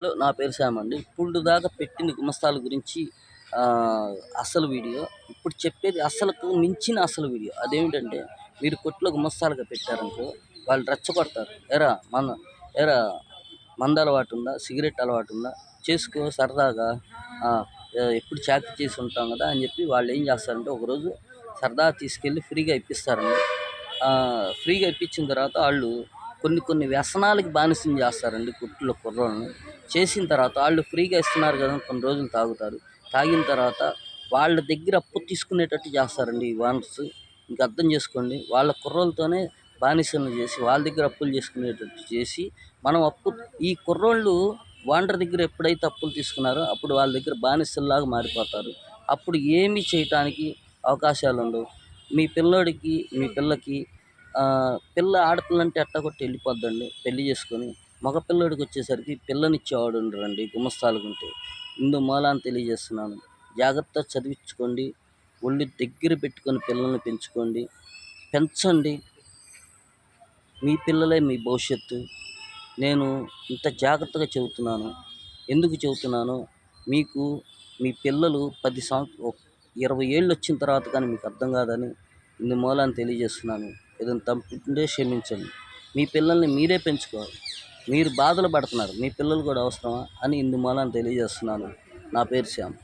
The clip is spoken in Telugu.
హలో, నా పేరు శ్యామ్ అండి. ఇప్పుడు దాకా పెట్టిన గుమస్తాల గురించి అసలు వీడియో. ఇప్పుడు చెప్పేది అసలుకు మించిన అసలు వీడియో. అదేమిటంటే, మీరు కొట్లో గుమస్తాలుగా పెట్టారనుకో, వాళ్ళు రెచ్చగొడతారు. ఏరా మందు అలవాటు ఉందా, సిగరెట్ అలవాటు ఉందా, చేసుకో సరదాగా, ఎప్పుడు చాకరీ చేసి ఉంటాం కదా అని చెప్పి వాళ్ళు ఏం చేస్తారంటే, ఒకరోజు సరదాగా తీసుకెళ్ళి ఫ్రీగా ఇప్పిస్తారండి. ఫ్రీగా ఇప్పించిన తర్వాత వాళ్ళు కొన్ని వ్యసనాలకి బానిసం చేస్తారండి కొట్టులో కుర్రోళ్ళని. చేసిన తర్వాత వాళ్ళు ఫ్రీగా ఇస్తున్నారు కదా కొన్ని రోజులు తాగుతారు. తాగిన తర్వాత వాళ్ళ దగ్గర అప్పు తీసుకునేటట్టు చేస్తారండి ఈ ఓనర్స్. ఇంక అర్థం చేసుకోండి. వాళ్ళ కుర్రోళ్ళతోనే బానిసలను చేసి వాళ్ళ దగ్గర అప్పులు చేసుకునేటట్టు చేసి మనం ఈ కుర్రోళ్ళు ఓనర్ దగ్గర ఎప్పుడైతే అప్పులు తీసుకున్నారో అప్పుడు వాళ్ళ దగ్గర బానిసల్లాగా మారిపోతారు. అప్పుడు ఏమీ చేయటానికి అవకాశాలు ఉండవు. మీ పిల్లకి పిల్ల ఆడపిల్లంటే ఎట్టగొట్టి వెళ్ళిపోద్దండి పెళ్లి చేసుకొని. మగ పిల్లోడికి వచ్చేసరికి పిల్లనిచ్చేవాడు ఉండరండి గుమస్తాలుగుంటే. ఇందు మూలాన్ని తెలియజేస్తున్నాను. జాగ్రత్తగా చదివించుకోండి. ఒళ్ళు దగ్గర పెట్టుకొని పిల్లల్ని పెంచుకోండి, పెంచండి. మీ పిల్లలే మీ భవిష్యత్తు. నేను ఇంత జాగ్రత్తగా చెబుతున్నాను. ఎందుకు చెబుతున్నాను, మీకు మీ పిల్లలు 20 ఏళ్ళు వచ్చిన తర్వాత కానీ మీకు అర్థం కాదని ఇందు మూలాన్ని తెలియజేస్తున్నాను. ఏదైనా తప్పుంటే క్షమించండి. మీ పిల్లల్ని మీరే పెంచుకోవాలి. మీరు బాధలు పడుతున్నారు, మీ పిల్లలు కూడా అవసరమా అని ఇందు మూలాన్ని తెలియజేస్తున్నాను. నా పేరు శ్యామ్.